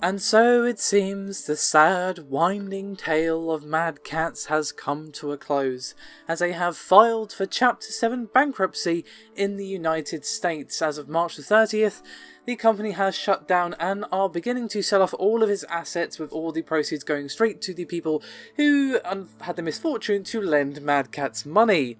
And so it seems the sad, winding tale of Mad Catz has come to a close, as they have filed for Chapter 7 bankruptcy in the United States. As of March the 30th, the company has shut down and are beginning to sell off all of its assets, with all the proceeds going straight to the people who had the misfortune to lend Mad Catz money.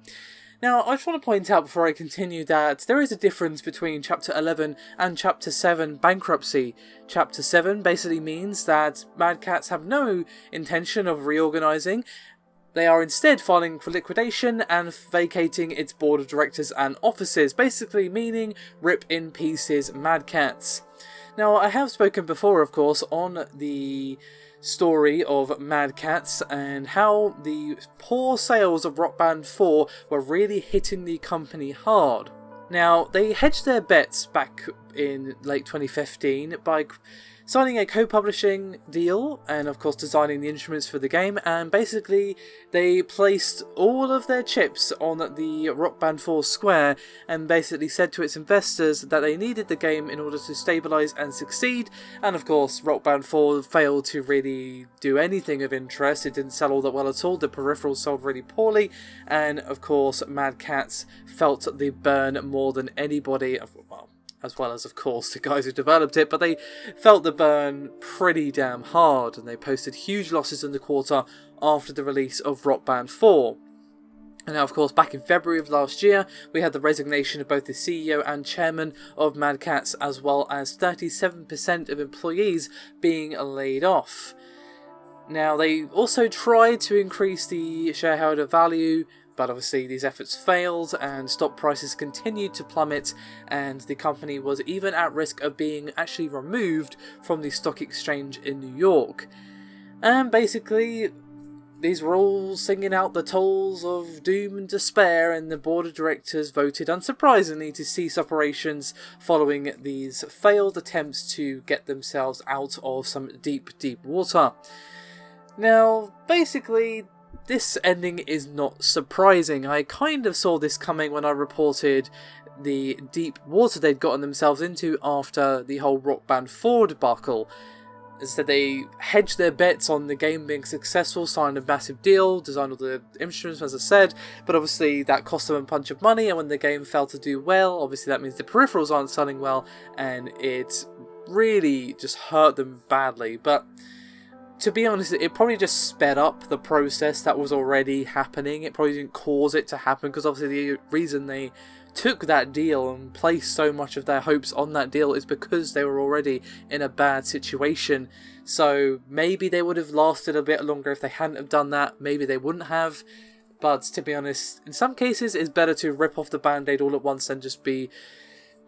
Now, I just want to point out before I continue that there is a difference between Chapter 11 and Chapter 7 bankruptcy. Chapter 7 basically means that Mad Catz have no intention of reorganising. They are instead filing for liquidation and vacating its board of directors and offices, basically meaning rip in pieces Mad Catz. Now, I have spoken before, of course, on the story of Mad Catz and how the poor sales of Rock Band 4 were really hitting the company hard. Now, they hedged their bets back in late 2015 by signing a co-publishing deal and of course designing the instruments for the game, and basically they placed all of their chips on the Rock Band 4 Square and basically said to its investors that they needed the game in order to stabilise and succeed. And of course Rock Band 4 failed to really do anything of interest. It didn't sell all that well at all. The peripheral sold really poorly, and of course Mad Catz felt the burn more than anybody, well, as well as, of course, the guys who developed it, but they felt the burn pretty damn hard, and they posted huge losses in the quarter after the release of Rock Band 4. And now, of course, back in February of last year, we had the resignation of both the CEO and chairman of Mad Catz, as well as 37% of employees being laid off. Now, they also tried to increase the shareholder value, but obviously these efforts failed and stock prices continued to plummet, and the company was even at risk of being actually removed from the stock exchange in New York. And basically, these were all singing out the tolls of doom and despair, and the board of directors voted unsurprisingly to cease operations following these failed attempts to get themselves out of some deep, deep water. Now, basically, this ending is not surprising. I kind of saw this coming when I reported the deep water they'd gotten themselves into after the whole Rock Band 4 debacle. Instead, they hedged their bets on the game being successful, signed a massive deal, designed all the instruments, as I said, but obviously that cost them a bunch of money, and when the game failed to do well, obviously that means the peripherals aren't selling well, and it really just hurt them badly. But to be honest, it probably just sped up the process that was already happening. It probably didn't cause it to happen, because obviously the reason they took that deal and placed so much of their hopes on that deal is because they were already in a bad situation. So maybe they would have lasted a bit longer if they hadn't have done that. Maybe they wouldn't have. But to be honest, in some cases it's better to rip off the band-aid all at once than just be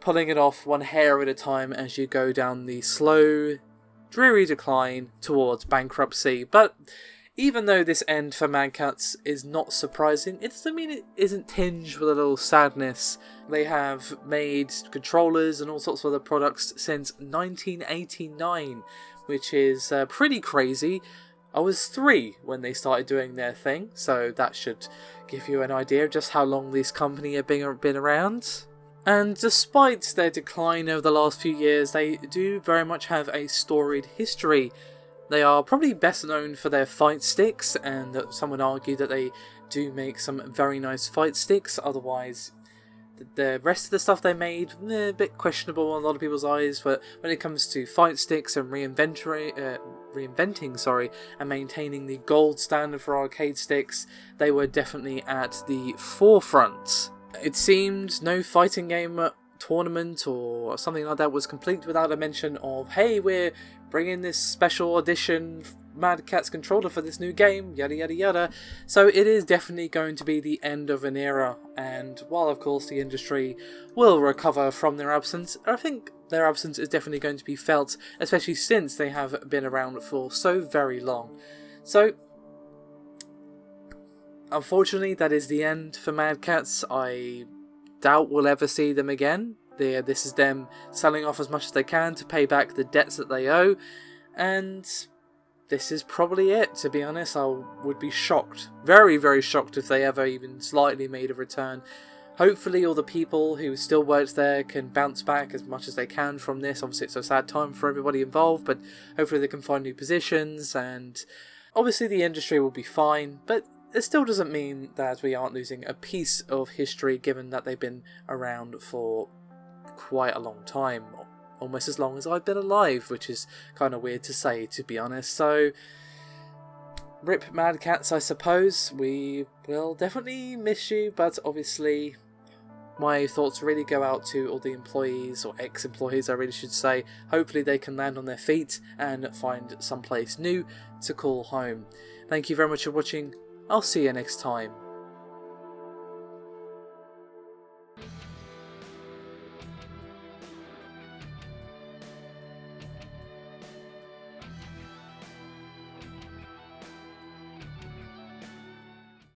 pulling it off one hair at a time as you go down the slow, dreary decline towards bankruptcy. But even though this end for Mad Catz is not surprising, it doesn't mean it isn't tinged with a little sadness. They have made controllers and all sorts of other products since 1989, which is pretty crazy. I was 3 when they started doing their thing, so that should give you an idea of just how long this company have been around. And despite their decline over the last few years, they do very much have a storied history. They are probably best known for their fight sticks, and some would argue that they do make some very nice fight sticks. Otherwise, the rest of the stuff they made, a bit questionable in a lot of people's eyes. But when it comes to fight sticks and reinventing and maintaining the gold standard for arcade sticks, they were definitely at the forefront. It seemed no fighting game tournament or something like that was complete without a mention of, hey, we're bringing this special edition Mad Catz controller for this new game, yada yada yada. So it is definitely going to be the end of an era, and while of course the industry will recover from their absence, I think their absence is definitely going to be felt, especially since they have been around for so very long. So unfortunately, that is the end for Mad Catz. I doubt we'll ever see them again. This is them selling off as much as they can to pay back the debts that they owe, and this is probably it, to be honest. I would be shocked, very, very shocked, if they ever even slightly made a return. Hopefully all the people who still worked there can bounce back as much as they can from this. Obviously it's a sad time for everybody involved, but hopefully they can find new positions, and obviously the industry will be fine, but it still doesn't mean that we aren't losing a piece of history, given that they've been around for quite a long time. Almost as long as I've been alive, which is kind of weird to say, to be honest. So, rip Mad Catz, I suppose. We will definitely miss you, but obviously my thoughts really go out to all the employees, or ex-employees I really should say. Hopefully they can land on their feet and find someplace new to call home. Thank you very much for watching. I'll see you next time.